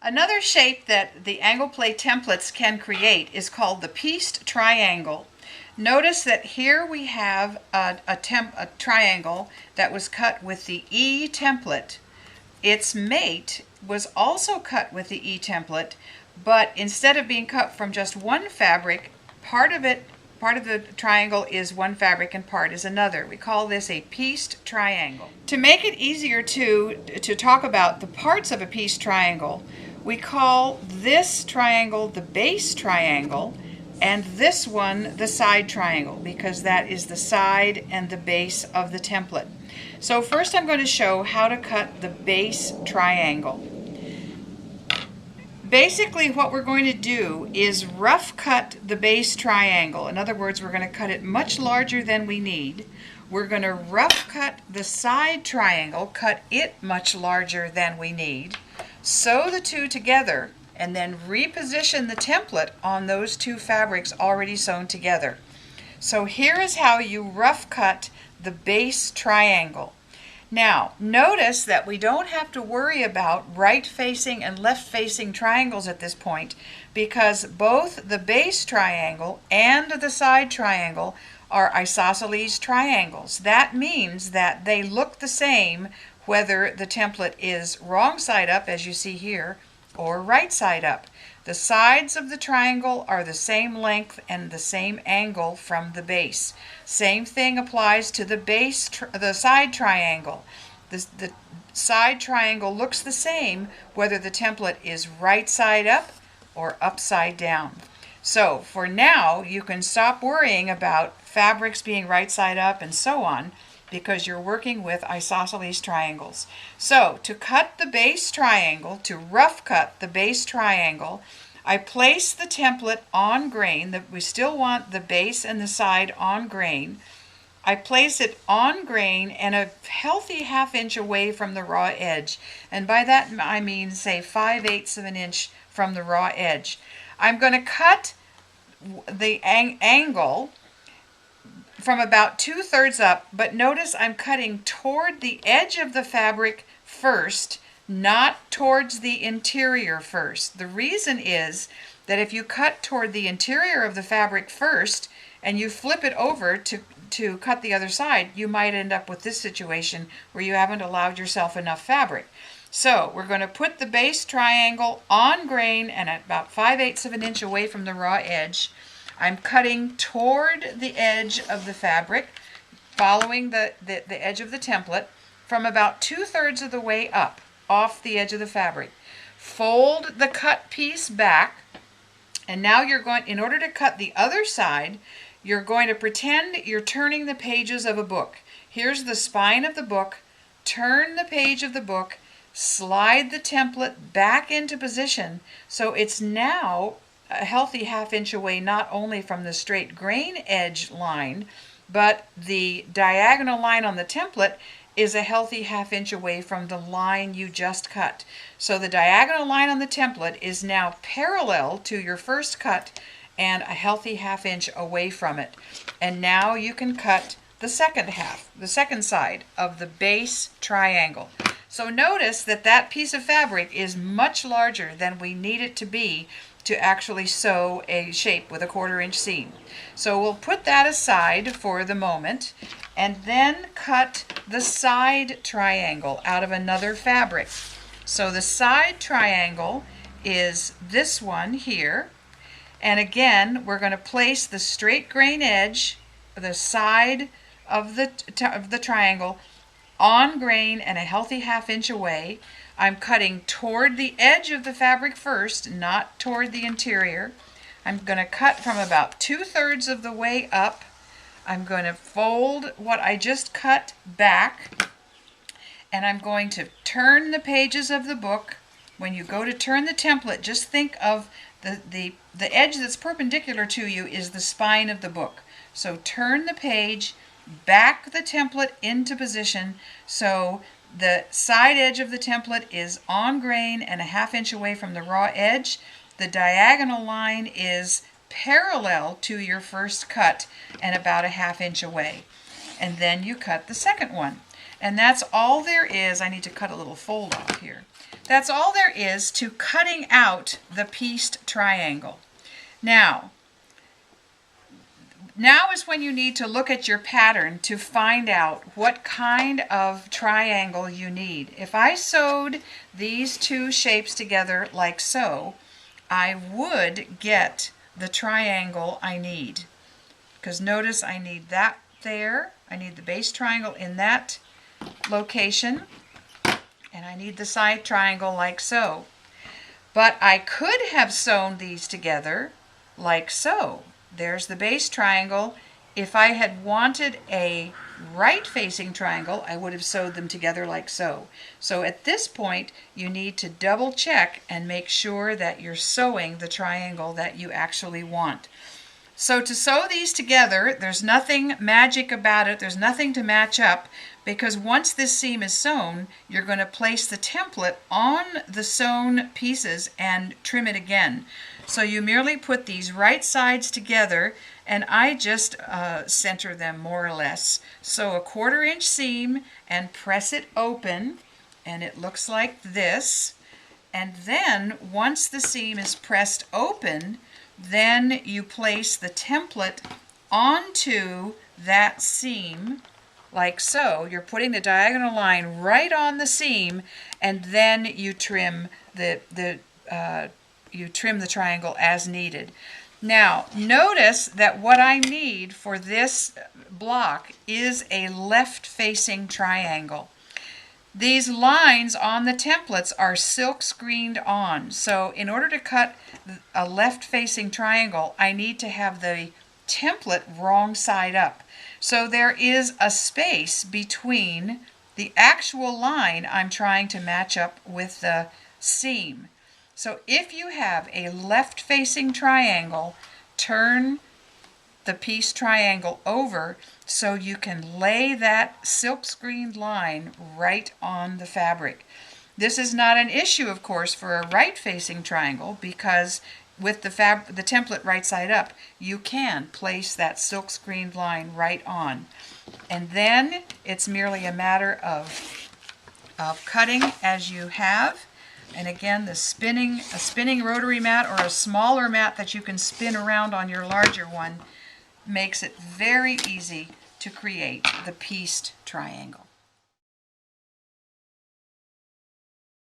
Another shape that the AnglePlay templates can create is called the pieced triangle. Notice that here we have a triangle that was cut with the E template. Its mate was also cut with the E template, but instead of being cut from just one fabric, part of the triangle is one fabric and part is another. We call this a pieced triangle. To make it easier to talk about the parts of a pieced triangle, we call this triangle the base triangle and this one the side triangle, because that is the side and the base of the template. So first I'm going to show how to cut the base triangle. Basically what we're going to do is rough cut the base triangle. In other words, we're going to cut it much larger than we need. We're going to rough cut the side triangle, cut it much larger than we need. Sew the two together and then reposition the template on those two fabrics already sewn together. So here is how you rough cut the base triangle. Now, notice that we don't have to worry about right-facing and left-facing triangles at this point, because both the base triangle and the side triangle are isosceles triangles. That means that they look the same whether the template is wrong side up, as you see here, or right side up. The sides of the triangle are the same length and the same angle from the base. Same thing applies to the side triangle. The side triangle looks the same whether the template is right side up or upside down. So for now, you can stop worrying about fabrics being right side up and so on, because you're working with isosceles triangles. So to cut the base triangle, to rough cut the base triangle, I place the template on grain. We still want the base and the side on grain. I place it on grain and a healthy ½ inch away from the raw edge. And by that I mean, say, 5/8 of an inch from the raw edge. I'm going to cut the angle from about 2/3 up, but notice I'm cutting toward the edge of the fabric first, not towards the interior first. The reason is that if you cut toward the interior of the fabric first and you flip it over to cut the other side, you might end up with this situation where you haven't allowed yourself enough fabric. So we're going to put the base triangle on grain and at about 5/8 of an inch away from the raw edge. I'm cutting toward the edge of the fabric, following the edge of the template, from about 2/3 of the way up, off the edge of the fabric. Fold the cut piece back, and now you're going, in order to cut the other side, you're going to pretend you're turning the pages of a book. Here's the spine of the book. Turn the page of the book, slide the template back into position, so it's now a healthy ½ inch away, not only from the straight grain edge line, but the diagonal line on the template is a healthy ½ inch away from the line you just cut. So the diagonal line on the template is now parallel to your first cut and a healthy ½ inch away from it. And now you can cut the second half, the second side of the base triangle. So notice that that piece of fabric is much larger than we need it to be to actually sew a shape with a 1/4 inch seam. So we'll put that aside for the moment and then cut the side triangle out of another fabric. So the side triangle is this one here, and again we're going to place the straight grain edge, the side of the triangle, on grain and a healthy ½ inch away. I'm cutting toward the edge of the fabric first, not toward the interior. I'm going to cut from about 2/3 of the way up. I'm going to fold what I just cut back, and I'm going to turn the pages of the book. When you go to turn the template, just think of the edge that's perpendicular to you is the spine of the book. So turn the page, back the template into position, so the side edge of the template is on grain and a ½ inch away from the raw edge. The diagonal line is parallel to your first cut and about a ½ inch away. And then you cut the second one. And that's all there is. I need to cut a little fold off here. That's all there is to cutting out the pieced triangle. Now is when you need to look at your pattern to find out what kind of triangle you need. If I sewed these two shapes together like so, I would get the triangle I need. Because notice I need that there, I need the base triangle in that location, and I need the side triangle like so. But I could have sewn these together like so. There's the base triangle. If I had wanted a right-facing triangle, I would have sewed them together like so. So at this point, you need to double check and make sure that you're sewing the triangle that you actually want. So to sew these together, there's nothing magic about it. There's nothing to match up, because once this seam is sewn, you're going to place the template on the sewn pieces and trim it again. So you merely put these right sides together, and I just center them more or less. So a 1/4 inch seam and press it open, and it looks like this. And then once the seam is pressed open, then you place the template onto that seam like so. You're putting the diagonal line right on the seam, and then you trim the triangle as needed. Now notice that what I need for this block is a left-facing triangle. These lines on the templates are silk screened on, so in order to cut a left-facing triangle, I need to have the template wrong side up. So there is a space between the actual line I'm trying to match up with the seam. So if you have a left-facing triangle, turn the piece triangle over so you can lay that silk screened line right on the fabric. This is not an issue, of course, for a right-facing triangle, because with the template right side up, you can place that silk screened line right on. And then it's merely a matter of cutting as you have. And again, a spinning rotary mat or a smaller mat that you can spin around on your larger one makes it very easy to create the pieced triangle.